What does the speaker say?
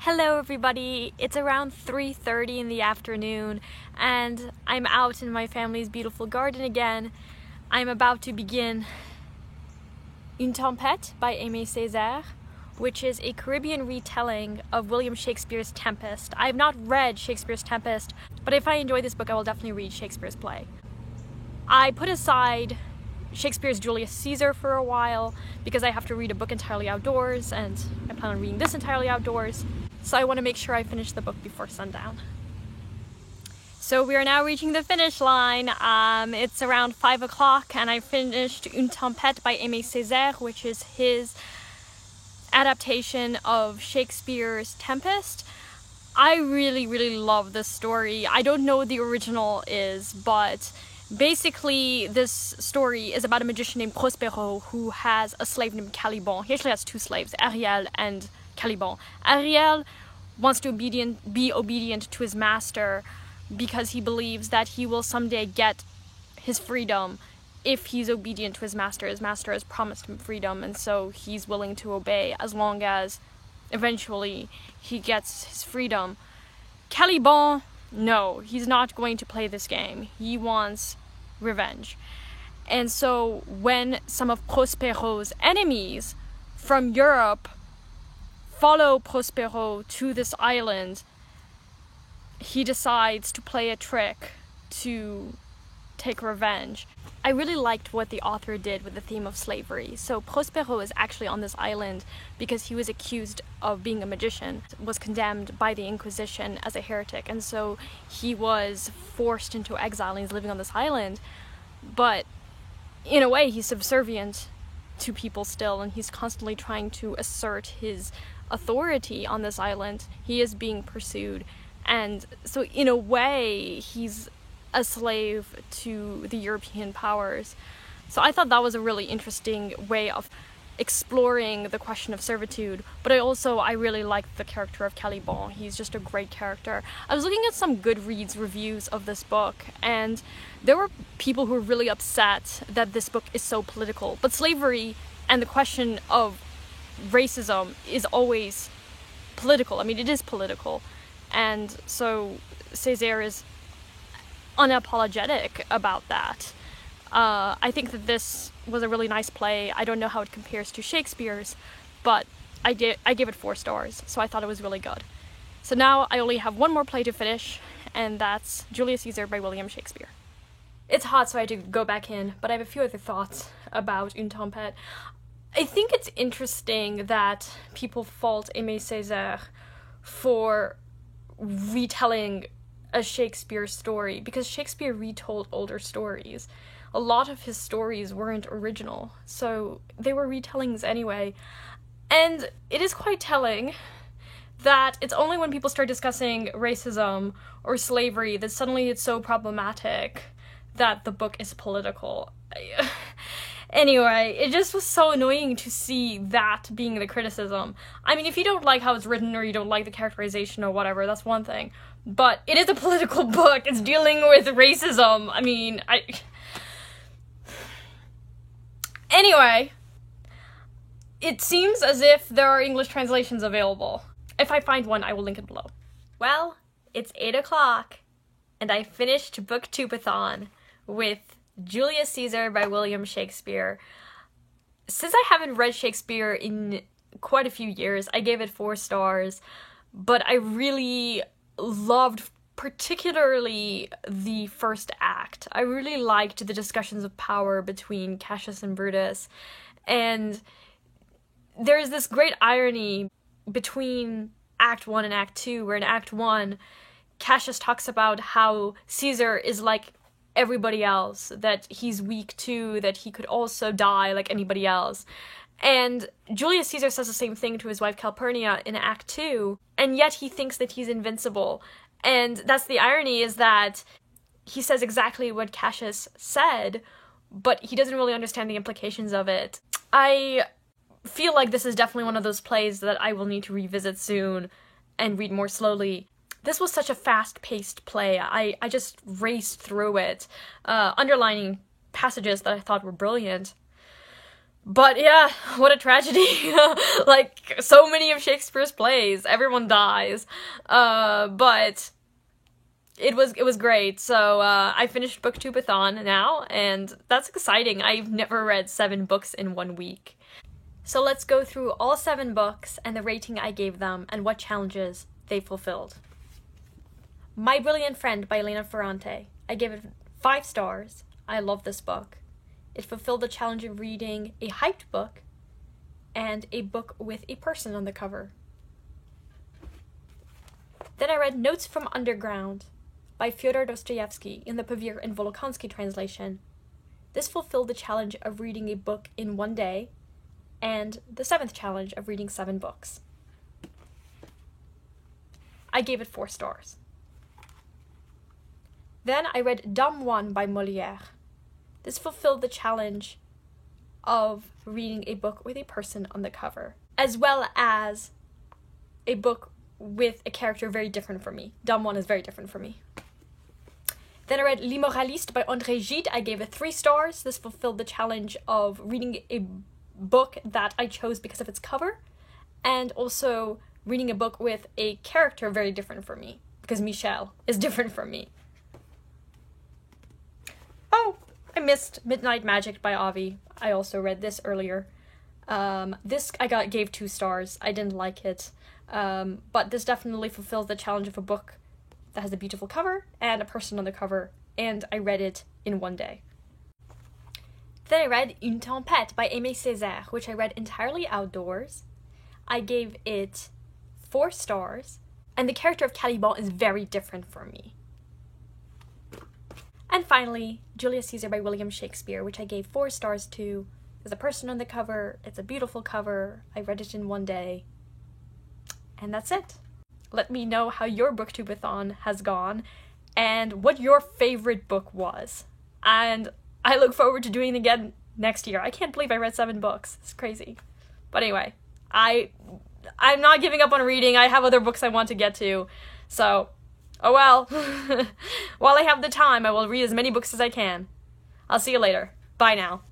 Hello everybody, it's around 3:30 in the afternoon and I'm out in my family's beautiful garden again. I'm about to begin Une Tempête by Aimé Césaire, which is a Caribbean retelling of William Shakespeare's Tempest. I have not read Shakespeare's Tempest, but if I enjoy this book I will definitely read Shakespeare's play. I put aside Shakespeare's Julius Caesar for a while because I have to read a book entirely outdoors and I plan on reading this entirely outdoors. So I want to make sure I finish the book before sundown. So we are now reaching the finish line. It's around 5 o'clock and I finished Une Tempête by Aimé Césaire, which is his adaptation of Shakespeare's Tempest. I really love this story. I don't know what the original is, but basically this story is about a magician named Prospero who has a slave named Caliban. He actually has two slaves, Ariel and Caliban. Ariel wants to be obedient to his master because he believes that he will someday get his freedom if he's obedient to his master. His master has promised him freedom, and so he's willing to obey as long as eventually he gets his freedom. Caliban, no, he's not going to play this game. He wants revenge. And so when some of Prospero's enemies from Europe follow Prospero to this island, he decides to play a trick to take revenge. I really liked what the author did with the theme of slavery. So Prospero is actually on this island because he was accused of being a magician, was condemned by the Inquisition as a heretic, and so he was forced into exile and he's living on this island. But in a way he's subservient to people still, and he's constantly trying to assert his authority on this island. He is being pursued, and so in a way he's a slave to the European powers. So I thought that was a really interesting way of exploring the question of servitude, but I really liked the character of Caliban. He's just a great character. I was looking at some Goodreads reviews of this book, and there were people who were really upset that this book is so political, but slavery and the question of racism is always political. I mean, it is political, and so Césaire is unapologetic about that. I think that this was a really nice play. I don't know how it compares to Shakespeare's, but I gave it 4 stars, so I thought it was really good. So now I only have one more play to finish, and that's Julius Caesar by William Shakespeare. It's hot, so I had to go back in, but I have a few other thoughts about Une Tempête. I think it's interesting that people fault Aimé Césaire for retelling a Shakespeare story, because Shakespeare retold older stories. A lot of his stories weren't original, so they were retellings anyway. And it is quite telling that it's only when people start discussing racism or slavery that suddenly it's so problematic that the book is political. Anyway, it just was so annoying to see that being the criticism. I mean, if you don't like how it's written or you don't like the characterization or whatever, that's one thing. But it is a political book. It's dealing with racism. I mean, Anyway, it seems as if there are English translations available. If I find one, I will link it below. Well, it's 8 o'clock, and I finished Booktubeathon with Julius Caesar by William Shakespeare. Since I haven't read Shakespeare in quite a few years, I gave it 4 stars, but I really loved particularly the first act. I really liked the discussions of power between Cassius and Brutus, and there's this great irony between Act 1 and Act 2, where in Act 1, Cassius talks about how Caesar is like everybody else, that he's weak too, that he could also die like anybody else. And Julius Caesar says the same thing to his wife Calpurnia in Act 2, and yet he thinks that he's invincible. And that's the irony, is that he says exactly what Cassius said, but he doesn't really understand the implications of it. I feel like this is definitely one of those plays that I will need to revisit soon and read more slowly. This was such a fast-paced play. I just raced through it, underlining passages that I thought were brilliant. But yeah, what a tragedy. Like, so many of Shakespeare's plays, everyone dies. But it was great. So I finished Booktubeathon now, and that's exciting. I've never read 7 books in 1 week. So let's go through all 7 books and the rating I gave them and what challenges they fulfilled. My Brilliant Friend by Elena Ferrante. I gave it 5 stars. I love this book. It fulfilled the challenge of reading a hyped book and a book with a person on the cover. Then I read Notes from Underground by Fyodor Dostoevsky in the Pavir and Volokhonsky translation. This fulfilled the challenge of reading a book in 1 day and the 7th challenge of reading 7 books. I gave it 4 stars. Then I read Dame One by Molière. This fulfilled the challenge of reading a book with a person on the cover, as well as a book with a character very different from me. Dame One is very different from me. Then I read L'Immoraliste by André Gide. I gave it 3 stars. This fulfilled the challenge of reading a book that I chose because of its cover, and also reading a book with a character very different from me, because Michel is different from me. Oh, I missed Midnight Magic by Avi. I also read this earlier. This I gave 2 stars. I didn't like it. But this definitely fulfills the challenge of a book that has a beautiful cover and a person on the cover, and I read it in 1 day. Then I read Une Tempête by Aimé Césaire, which I read entirely outdoors. I gave it 4 stars, and the character of Caliban is very different from me. And finally, Julius Caesar by William Shakespeare, which I gave 4 stars to. There's a person on the cover, it's a beautiful cover, I read it in 1 day, and that's it. Let me know how your Booktubeathon has gone, and what your favorite book was. And I look forward to doing it again next year. I can't believe I read 7 books. It's crazy. But anyway, I'm not giving up on reading. I have other books I want to get to. So, oh well. While I have the time, I will read as many books as I can. I'll see you later. Bye now.